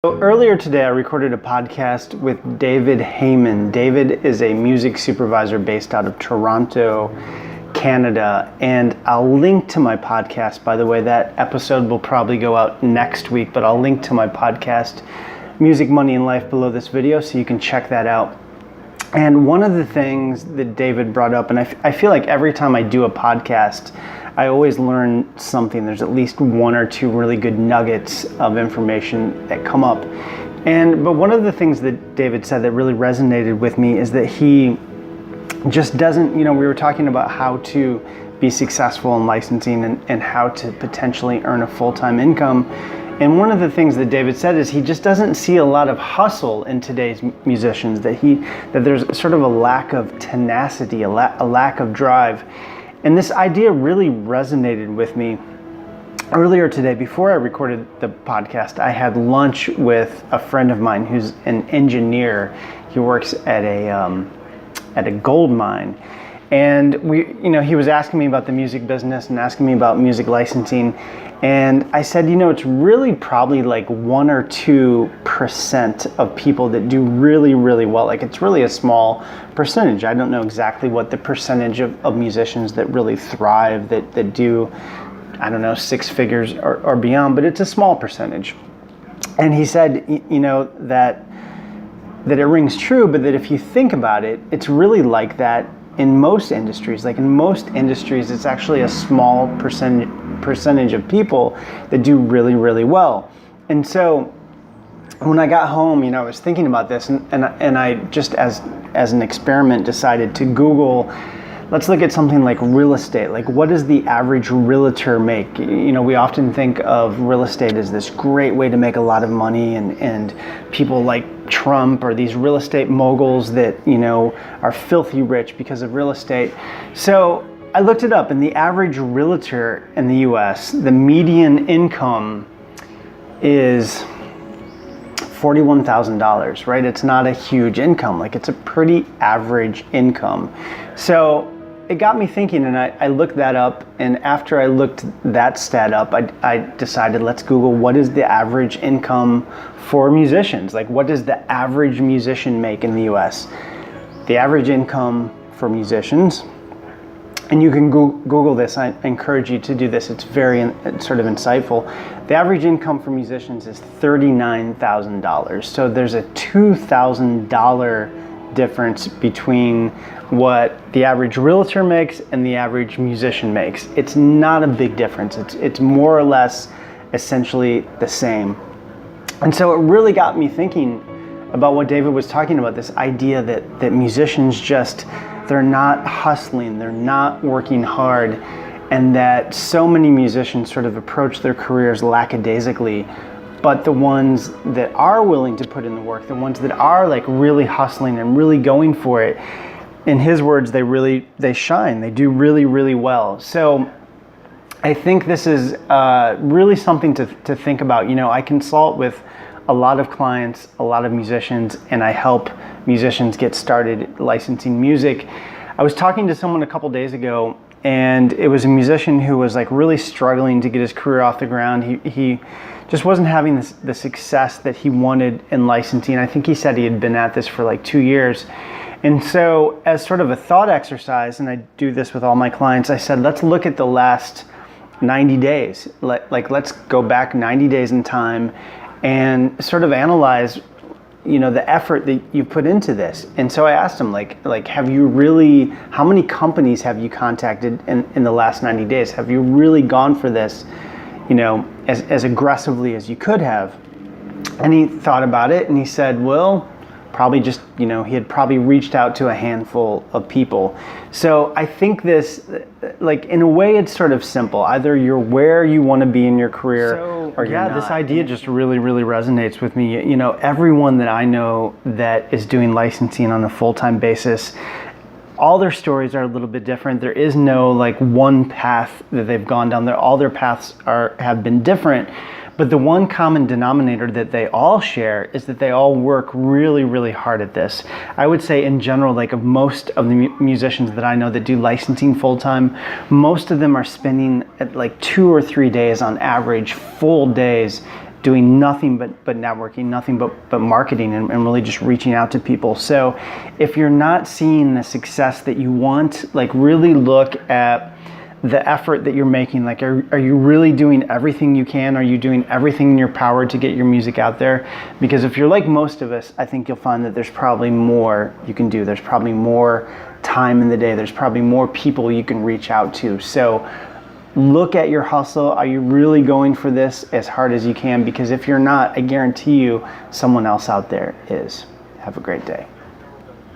So earlier today, I recorded a podcast with David Heyman. David is a music supervisor based out of Toronto, Canada, and I'll link to my podcast. By the way, that episode will probably go out next week, but I'll link to my podcast, Music, Money, and Life, below this video, so you can check that out. And one of the things that David brought up, and I feel like every time I do a podcast, I always learn something. There's at least one or two really good nuggets of information that come up. But one of the things that David said that really resonated with me is that he just doesn't, we were talking about how to be successful in licensing and how to potentially earn a full-time income. And one of the things that David said is he just doesn't see a lot of hustle in today's musicians, that there's sort of a lack of tenacity, a lack of drive. And this idea really resonated with me. Earlier today, before I recorded the podcast, I had lunch with a friend of mine who's an engineer. He works at a gold mine. And he was asking me about the music business and asking me about music licensing. And I said, it's really probably like 1 or 2% of people that do really, really well. Like, it's really a small percentage. I don't know exactly what the percentage of musicians that really thrive, that do, 6 figures or beyond, but it's a small percentage. And he said, that it rings true, but that if you think about it, it's really like that in most industries. Like, in most industries, it's actually a small percentage of people that do really, really well. And so when I got home, I was thinking about this, and I just as an experiment decided to Google, let's look at something like real estate. Like, what does the average realtor make? We often think of real estate as this great way to make a lot of money, and people like Trump or these real estate moguls that, are filthy rich because of real estate. So I looked it up, and the average realtor in the US, the median income is $41,000, right? It's not a huge income. Like, it's a pretty average income. So it got me thinking, and I looked that up, and after I looked that stat up, I decided, let's Google what is the average income for musicians. Like, what does the average musician make in the US? The average income for musicians, and you can Google this, I encourage you to do this, it's very sort of insightful. The average income for musicians is $39,000. So there's a $2,000 difference between what the average realtor makes and the average musician makes. It's not a big difference. It's more or less essentially the same. And so it really got me thinking about what David was talking about, this idea that musicians they're not hustling, they're not working hard, and that so many musicians sort of approach their careers lackadaisically. But the ones that are willing to put in the work, the ones that are like really hustling and really going for it, in his words, they shine, they do really, really well. So I think this is really something to think about. I consult with a lot of clients, a lot of musicians, and I help musicians get started licensing music. I was talking to someone a couple days ago, and it was a musician who was like really struggling to get his career off the ground. He just wasn't having the success that he wanted in licensing. I think he said he had been at this for like 2 years. And so as sort of a thought exercise, and I do this with all my clients, I said, let's look at the last 90 days. Let's go back 90 days in time and sort of analyze, the effort that you put into this. And so I asked him, have you really, how many companies have you contacted in the last 90 days? Have you really gone for this, as aggressively as you could have? And he thought about it, and he said, well, probably just, he had probably reached out to a handful of people. So I think this, in a way, it's sort of simple. Either you're where you want to be in your career, or you're not. This idea just really, really resonates with me. Everyone that I know that is doing licensing on a full-time basis, all their stories are a little bit different. There is no one path that they've gone down. All their paths have been different. But the one common denominator that they all share is that they all work really, really hard at this. I would say in general, of most of the musicians that I know that do licensing full-time, most of them are spending at 2 or 3 days on average, full days doing nothing but networking, nothing but marketing, and really just reaching out to people. So if you're not seeing the success that you want, like really look at the effort that you're making. Like, are you really doing everything you can? Are you doing everything in your power to get your music out there? Because if you're like most of us, I think you'll find that there's probably more you can do. There's probably more time in the day. There's probably more people you can reach out to. So look at your hustle. Are you really going for this as hard as you can? Because if you're not, I guarantee you someone else out there is. Have a great day.